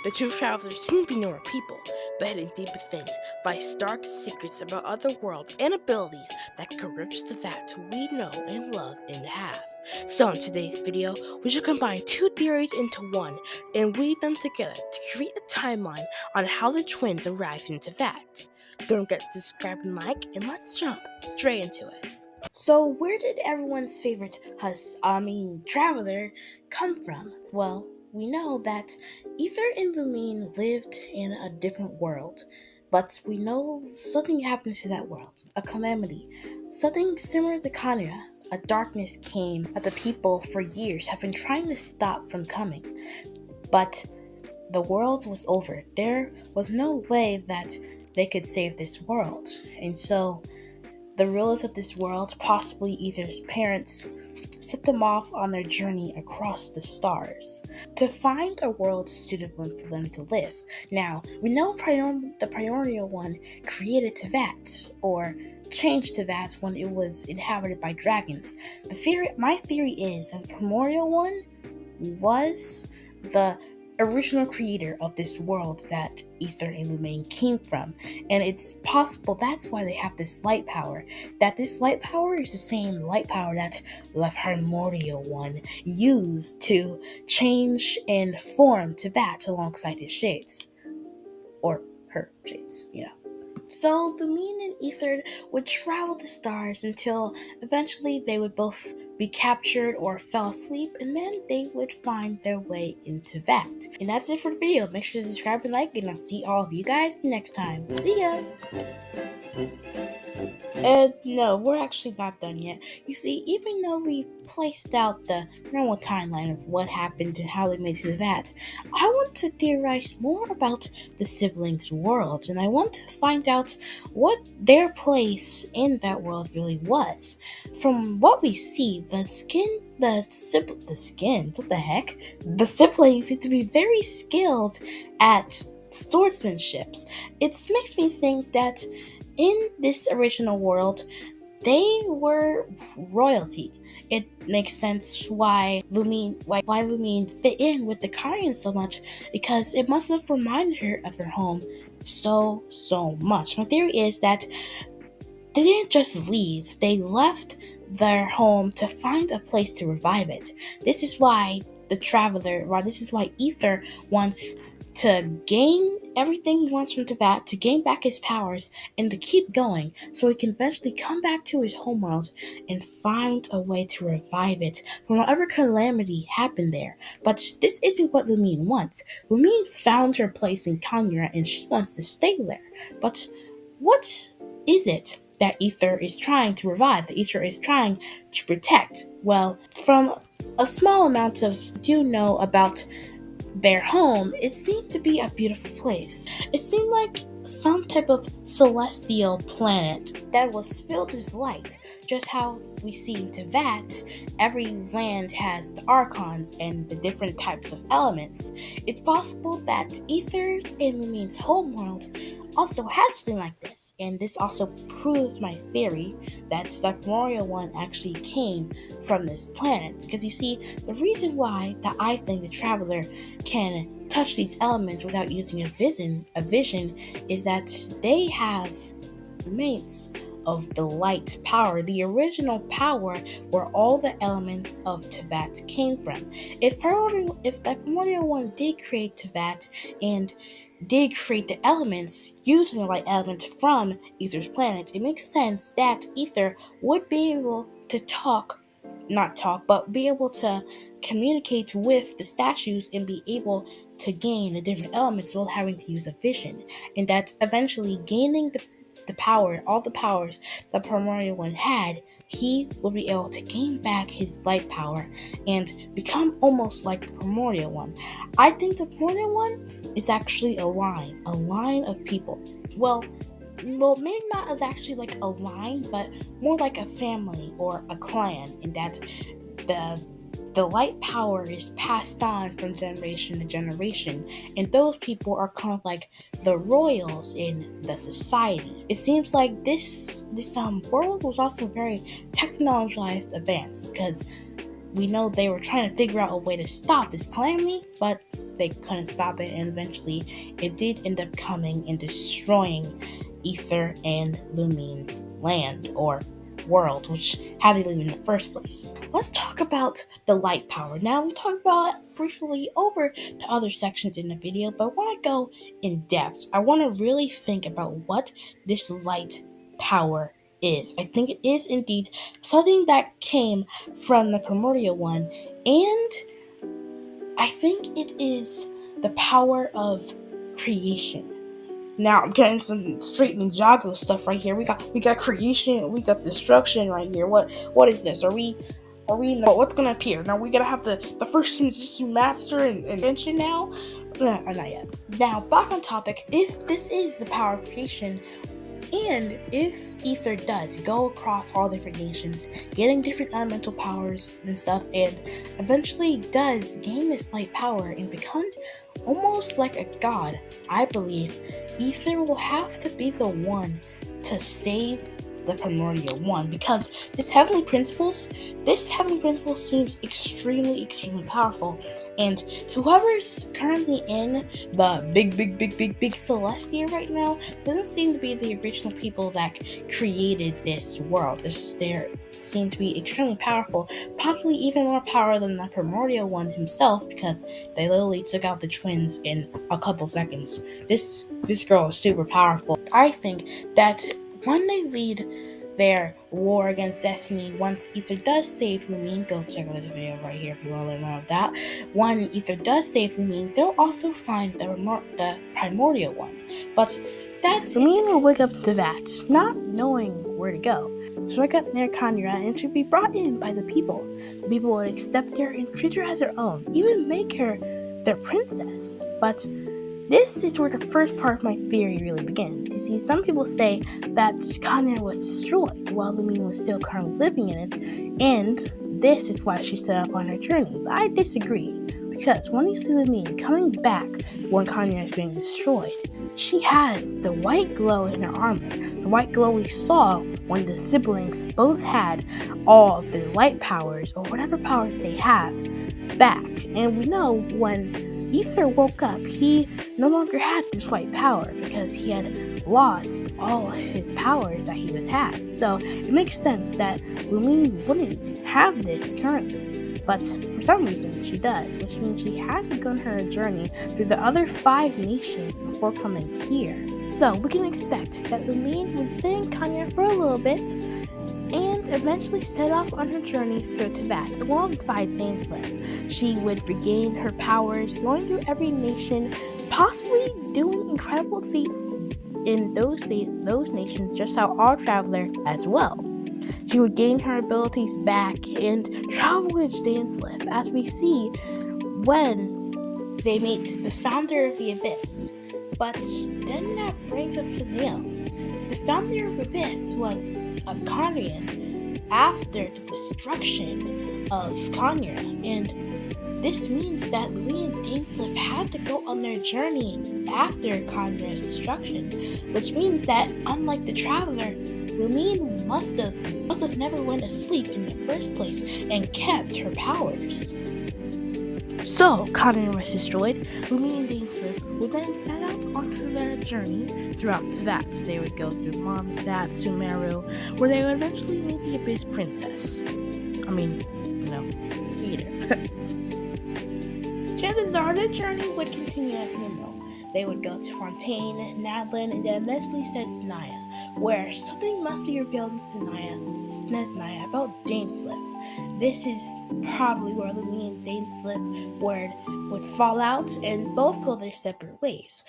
The true travelers seem to be normal people, but hidden deep within lie stark secrets about other worlds and abilities that could rip Teyvat we know and love in half. So in today's video, we shall combine two theories into one and weave them together to create a timeline on how the twins arrived in Teyvat. Don't forget to subscribe and like, and let's jump straight into it. So where did everyone's favorite traveler come from? Well, we know that Ether and Lumine lived in a different world, but we know something happened to that world, a calamity, something similar to Kanya. A darkness came that the people for years have been trying to stop from coming, but the world was over. There was no way that they could save this world, and so the rulers of this world, possibly Ether's parents, set them off on their journey across the stars to find a world suitable for them to live. Now, we know the Primordial One created Teyvat, or changed Teyvat when it was inhabited by dragons. My theory is that the Primordial One was the original creator of this world that Ether and Lumine came from, and it's possible that's why they have this light power. That this light power is the same light power that the Primordial One used to change and form Teyvat alongside his shades, or her shades, So Lumine and Ether would travel the stars until eventually they would both be captured or fell asleep, and then they would find their way into Teyvat. And that's it for the video. Make sure to subscribe and like, and I'll see all of you guys next time. See ya! No, we're actually not done yet. You see, even though we placed out the normal timeline of what happened and how they made it to Teyvat, I want to theorize more about the siblings' worlds, and I want to find out what their place in that world really was. From what we see, the siblings seem to be very skilled at swordsmanships. It makes me think that in this original world, they were royalty. It makes sense why Lumine fit in with the Karian so much, because it must have reminded her of her home so much. My theory is that they didn't just leave, they left their home to find a place to revive it. This is why Ether wants to gain everything he wants from Teyvat, to gain back his powers, and to keep going, so he can eventually come back to his homeworld and find a way to revive it from whatever calamity happened there. But this isn't what Lumine wants. Lumine found her place in Kanya, and she wants to stay there. But what is it that Ether is trying to revive, that Ether is trying to protect? Well, from a small amount of do know about their home, it seemed to be a beautiful place. It seemed like some type of celestial planet that was filled with light. Just how we see in Teyvat, every land has the archons and the different types of elements. It's possible that Ether's and Lumine's homeworld also has something like this, and this also proves my theory that the Primordial One actually came from this planet. Because you see, the reason why that I think the Traveler can touch these elements without using a vision is that they have remains of the light power, the original power where all the elements of Teyvat came from. If the Primordial One did create Teyvat and did create the elements using the light element from Ether's planet, it makes sense that Ether would be able to be able to communicate with the statues and be able to gain the different elements without having to use a vision. And that's eventually gaining the power, all the powers that Primordial One had, he will be able to gain back his light power and become almost like the Primordial One. I think the Primordial One is actually a line of people. Well, maybe not as actually like a line, but more like a family or a clan, in that the light power is passed on from generation to generation, and those people are kind of like the royals in the society. It seems like this world was also very technologized advanced, because we know they were trying to figure out a way to stop this calamity, but they couldn't stop it, and eventually it did end up coming and destroying Ether and Lumine's land, or world, which how they live in the first place. Let's talk about the light power. Now, we talked about it briefly over the other sections in the video, but I want to go in depth. I want to really think about what this light power is. I think it is indeed something that came from the primordial one, and I think it is the power of creation. Now I'm getting some straight Ninjago stuff right here. We got creation, we got destruction right here. What is this? Are we what's gonna appear? Now we gotta have the first Senjutsu master and Genshin now? Not yet. Now back on topic, if this is the power of creation, and if Ether does go across all different nations, getting different elemental powers and stuff, and eventually does gain this light power and becomes almost like a god, I believe Ether will have to be the one to save the primordial one, because this heavenly principle seems extremely powerful, and whoever's currently in the big Celestia right now doesn't seem to be the original people that created this world. They seem to be extremely powerful, probably even more power than the primordial one himself, because they literally took out the twins in a couple seconds. This girl is super powerful. I think that when they lead their war against Destiny, once Ether does save Lumine, go check out this video right here if you want to learn more about that. When Ether does save Lumine, they'll also find the primordial one. But Lumine will wake up to that, not knowing where to go. She'll wake up near Kanya and she'll be brought in by the people. The people would accept her and treat her as their own, even make her their princess. But this is where the first part of my theory really begins. You see, some people say that Kanya was destroyed while Lumine was still currently living in it, and this is why she set up on her journey. But I disagree, because when you see Lumine coming back when Kanya is being destroyed, she has the white glow in her armor, the white glow we saw when the siblings both had all of their light powers, or whatever powers they have, back. And we know when Ether woke up, he no longer had this white power because he had lost all of his powers that he had. So it makes sense that Lumine wouldn't have this currently, but for some reason she does, which means she had begun her journey through the other 5 nations before coming here. So we can expect that Lumine would stay in Kanya for a little bit and eventually set off on her journey through Teyvat alongside Dainsleif. She would regain her powers, going through every nation, possibly doing incredible feats in those nations, just how our traveler as well. She would gain her abilities back and travel with Dainsleif, as we see when they meet the founder of the Abyss. But then that brings up something else. The founder of Abyss was a Kanyan after the destruction of Kanya, and this means that Lumine and Dainsleif had to go on their journey after Kanya's destruction, which means that, unlike the Traveler, Lumine must have never went asleep in the first place and kept her powers. So, Kanya was destroyed. Lumine and Dainsleif would then set out on their journey throughout Teyvat. They would go through Mondstadt, Sumeru, where they would eventually meet the Abyss Princess. Peter. Chances are their journey would continue as normal. They would go to Fontaine, Nadlin, and then eventually said Snaya, where something must be revealed in Snaya about Dainsleif. This is probably where Lumine and Dainsleif would fall out and both go their separate ways.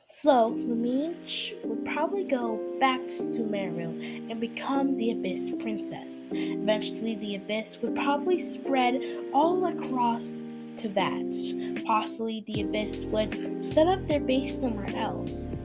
So Lumine would probably go back to Sumeru and become the Abyss Princess. Eventually, the Abyss would probably spread all across Teyvat. Possibly the Abyss would set up their base somewhere else,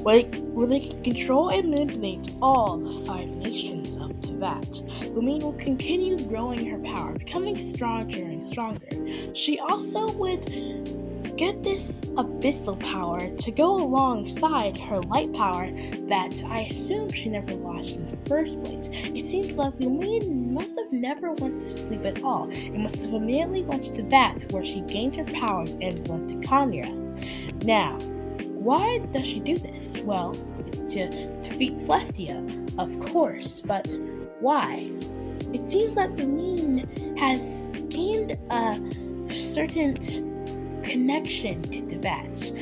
where they can control and manipulate all the 5 nations of Teyvat. Lumine will continue growing her power, becoming stronger and stronger. She also would get this abyssal power to go alongside her light power that I assume she never lost in the first place. It seems like Lumine must have never went to sleep at all. It must have immediately went to the vat where she gained her powers and went to Kanya. Now, why does she do this? Well, it's to defeat Celestia, of course, but why? It seems that Lumine has gained a certain connection to Teyvat.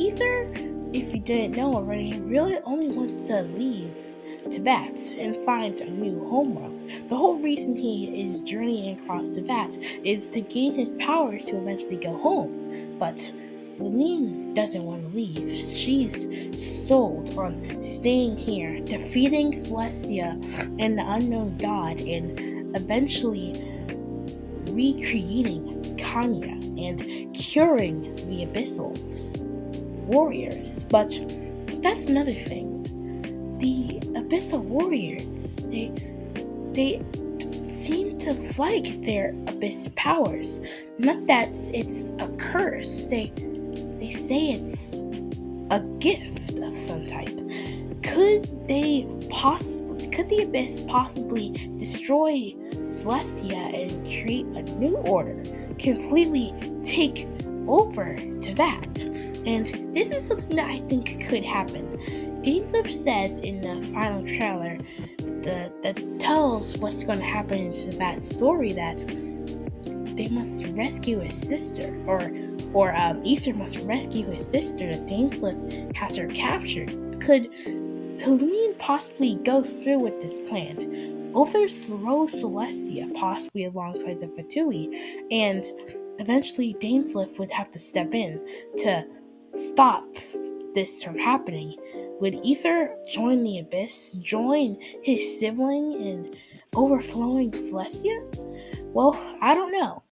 Either, if you didn't know already, he really only wants to leave Teyvat and find a new homeworld. The whole reason he is journeying across Teyvat is to gain his powers to eventually go home. But Lumine doesn't want to leave. She's sold on staying here, defeating Celestia and the unknown god, and eventually recreating Kanya and curing the Abyssal warriors. But that's another thing. The Abyssal warriors, they seem to like their abyss powers. Not that it's a curse. They say it's a gift of some type. Could the abyss possibly destroy Celestia and create a new order, completely take over Teyvat? And this is something that I think could happen. Genshin says in the final trailer that tells what's going to happen in that story that they must rescue his sister, or Ether must rescue his sister that Dainsleif has her captured. Could Lumine possibly go through with this plan? Uther throw Celestia, possibly alongside the Fatui, and eventually Dainsleif would have to step in to stop this from happening. Would Ether join the Abyss, join his sibling in overflowing Celestia? Well, I don't know.